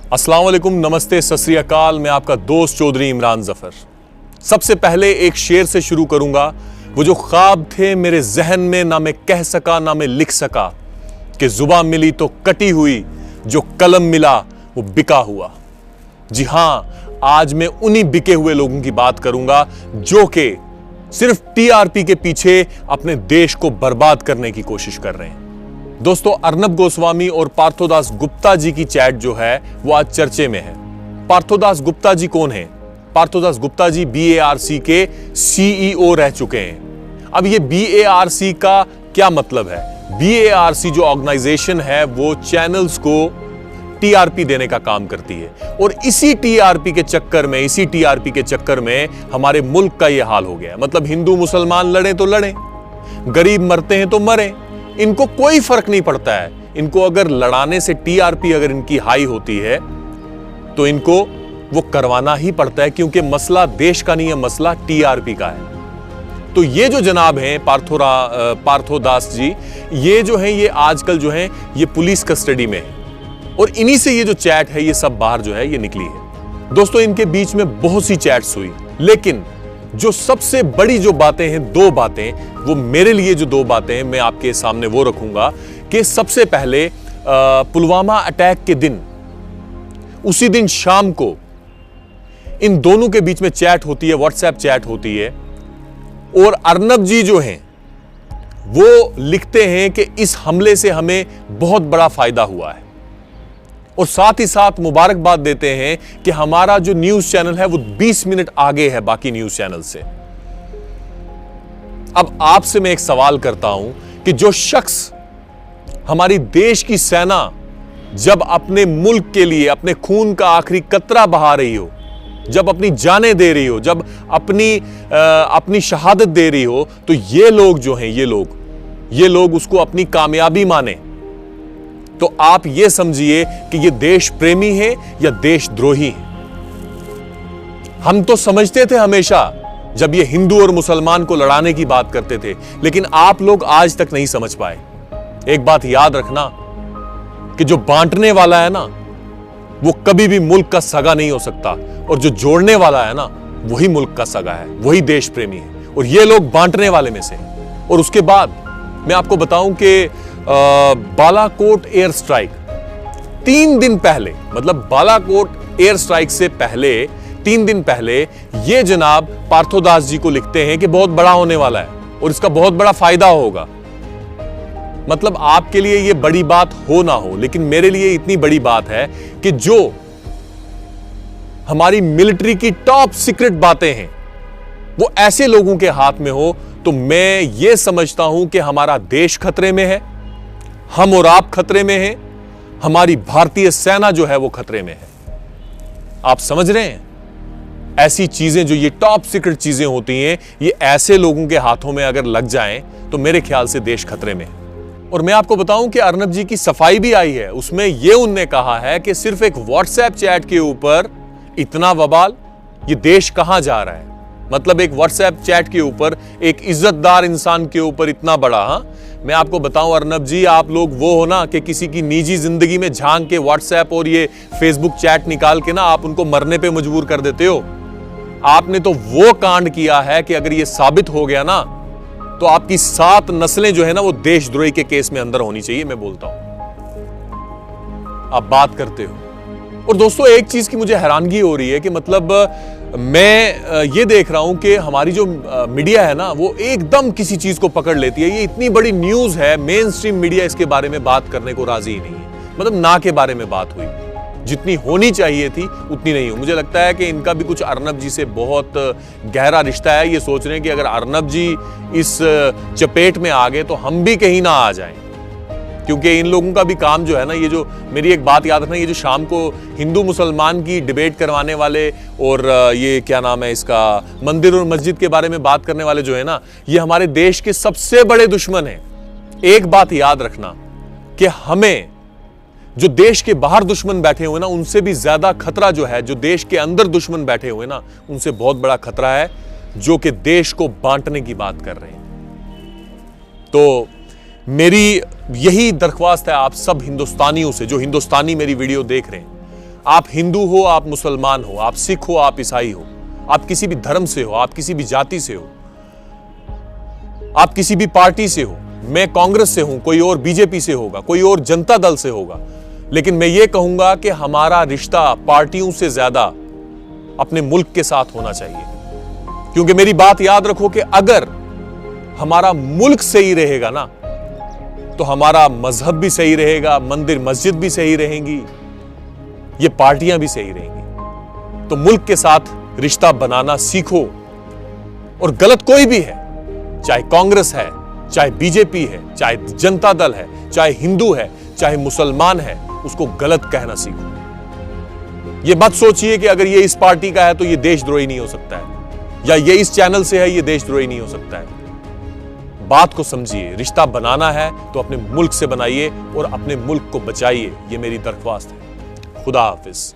अस्सलाम वालेकुम, नमस्ते, सत श्री अकाल। मैं आपका दोस्त चौधरी इमरान जफर। सबसे पहले एक शेर से शुरू करूंगा। वो जो ख्वाब थे मेरे जहन में, ना मैं कह सका ना मैं लिख सका, कि जुबान मिली तो कटी हुई, जो कलम मिला वो बिका हुआ। जी हां, आज मैं उन्हीं बिके हुए लोगों की बात करूंगा जो कि सिर्फ टीआरपी के पीछे अपने देश को बर्बाद करने की कोशिश कर रहे हैं। दोस्तों, अर्नब गोस्वामी और पार्थोदास गुप्ता जी की चैट जो है वो आज चर्चे में है। पार्थोदास गुप्ता जी कौन है? पार्थोदास गुप्ता जी BARC के CEO रह चुके हैं। अब ये BARC का क्या मतलब है? BARC जो ऑर्गेनाइजेशन है वो चैनल्स को टीआरपी देने का काम करती है, और इसी टीआरपी के चक्कर में हमारे मुल्क का यह हाल हो गया। मतलब हिंदू मुसलमान लड़े तो लड़े, गरीब मरते हैं तो मरे, इनको कोई फर्क नहीं पड़ता है। इनको अगर लड़ाने से टीआरपी अगर इनकी हाई होती है तो इनको वो करवाना ही पड़ता है, क्योंकि मसला देश का नहीं है, मसला टीआरपी का है। तो ये जो जनाब हैं पार्थोदास जी, ये जो है ये आजकल जो है ये पुलिस कस्टडी में है, और इन्हीं से ये जो चैट है ये सब बाहर जो है ये निकली है। दोस्तों, इनके बीच में बहुत सी चैट्स हुई, लेकिन जो सबसे बड़ी जो बातें हैं, दो बातें, वो मेरे लिए जो दो बातें हैं मैं आपके सामने वो रखूंगा कि सबसे पहले पुलवामा अटैक के दिन, उसी दिन शाम को इन दोनों के बीच में चैट होती है, व्हाट्सएप चैट होती है, और अर्नब जी जो हैं वो लिखते हैं कि इस हमले से हमें बहुत बड़ा फायदा हुआ है, और साथ ही साथ मुबारकबाद देते हैं कि हमारा जो न्यूज चैनल है वो 20 मिनट आगे है बाकी न्यूज चैनल से। अब आपसे मैं एक सवाल करता हूं कि जो शख्स हमारी देश की सेना जब अपने मुल्क के लिए अपने खून का आखिरी कतरा बहा रही हो, जब अपनी जानें दे रही हो, जब अपनी शहादत दे रही हो, तो ये लोग जो हैं ये लोग उसको अपनी कामयाबी माने, तो आप ये समझिए कि ये देश प्रेमी है या देशद्रोही है। हम तो समझते थे हमेशा जब ये हिंदू और मुसलमान को लड़ाने की बात करते थे, लेकिन आप लोग आज तक नहीं समझ पाए। एक बात याद रखना कि जो बांटने वाला है ना वो कभी भी मुल्क का सगा नहीं हो सकता, और जो जोड़ने वाला है ना वही मुल्क का सगा है, वही देश प्रेमी है, और ये लोग बांटने वाले में से। और उसके बाद मैं आपको बताऊं कि बालाकोट एयर स्ट्राइक 3 दिन पहले, मतलब बालाकोट एयर स्ट्राइक से पहले 3 दिन पहले ये जनाब पार्थोदास जी को लिखते हैं कि बहुत बड़ा होने वाला है और इसका बहुत बड़ा फायदा होगा। मतलब आपके लिए ये बड़ी बात हो ना हो, लेकिन मेरे लिए इतनी बड़ी बात है कि जो हमारी मिलिट्री की टॉप सीक्रेट बातें हैं वो ऐसे लोगों के हाथ में हो, तो मैं ये समझता हूं कि हमारा देश खतरे में है, हम और आप खतरे में हैं, हमारी भारतीय सेना जो है वो खतरे में है। आप समझ रहे हैं? ऐसी चीजें जो ये टॉप सीक्रेट चीजें होती हैं, ये ऐसे लोगों के हाथों में अगर लग जाएं तो मेरे ख्याल से देश खतरे में है। और मैं आपको बताऊं कि अर्नब जी की सफाई भी आई है, उसमें ये उनने कहा है कि सिर्फ एक व्हाट्सएप चैट के ऊपर इतना वबाल, ये देश कहां जा रहा है? मतलब एक व्हाट्सएप चैट के ऊपर, एक इज्जतदार इंसान के ऊपर इतना बड़ा। हाँ, मैं आपको बताऊं अर्नब जी, आप लोग वो हो ना कि किसी की निजी जिंदगी में झांक के व्हाट्सएप और ये फेसबुक चैट निकाल के ना आप उनको मरने पे मजबूर कर देते हो। आपने तो वो कांड किया है कि अगर ये साबित हो गया ना तो आपकी 7 नस्लें जो है ना वो देशद्रोही के केस में अंदर होनी चाहिए। मैं बोलता हूं, आप बात करते हो। और दोस्तों, एक चीज की मुझे हैरानगी हो रही है कि मतलब मैं ये देख रहा हूं कि हमारी जो मीडिया है ना वो एकदम किसी चीज को पकड़ लेती है। ये इतनी बड़ी न्यूज है, मेन स्ट्रीम मीडिया इसके बारे में बात करने को राजी ही नहीं है। मतलब ना के बारे में बात हुई, जितनी होनी चाहिए थी उतनी नहीं हुई। मुझे लगता है कि इनका भी कुछ अर्नब जी से बहुत गहरा रिश्ता है। ये सोच रहे हैं कि अगर अर्नब जी इस चपेट में आ गए तो हम भी कहीं ना आ जाएं, क्योंकि इन लोगों का भी काम जो है ना, ये जो मेरी एक बात याद रखना, ये जो शाम को हिंदू मुसलमान की डिबेट करवाने वाले और ये क्या नाम है इसका, मंदिर और मस्जिद के बारे में बात करने वाले जो है ना, ये हमारे देश के सबसे बड़े दुश्मन हैं। एक बात याद रखना कि हमें जो देश के बाहर दुश्मन बैठे हुए ना, उनसे भी ज्यादा खतरा जो है, जो देश के अंदर दुश्मन बैठे हुए ना, उनसे बहुत बड़ा खतरा है, जो कि देश को बांटने की बात कर रहे हैं। तो मेरी यही दरख्वास्त है आप सब हिंदुस्तानियों से, जो हिंदुस्तानी मेरी वीडियो देख रहे हैं, आप हिंदू हो, आप मुसलमान हो, आप सिख हो, आप ईसाई हो, आप किसी भी धर्म से हो, आप किसी भी जाति से हो, आप किसी भी पार्टी से हो, मैं कांग्रेस से हूं, कोई और बीजेपी से होगा, कोई और जनता दल से होगा, लेकिन मैं ये कहूंगा कि हमारा रिश्ता पार्टियों से ज्यादा अपने मुल्क के साथ होना चाहिए। क्योंकि मेरी बात याद रखो कि अगर हमारा मुल्क सही रहेगा ना, तो हमारा मजहब भी सही रहेगा, मंदिर मस्जिद भी सही रहेंगी, ये पार्टियां भी सही रहेंगी। तो मुल्क के साथ रिश्ता बनाना सीखो। और गलत कोई भी है, चाहे कांग्रेस है, चाहे बीजेपी है, चाहे जनता दल है, चाहे हिंदू है, चाहे मुसलमान है, उसको गलत कहना सीखो। ये मत सोचिए कि अगर ये इस पार्टी का है तो ये देशद्रोही नहीं हो सकता है, या ये इस चैनल से है ये देशद्रोही नहीं हो सकता है। बात को समझिए, रिश्ता बनाना है तो अपने मुल्क से बनाइए और अपने मुल्क को बचाइए। ये मेरी दरख्वास्त है। खुदा हाफिज।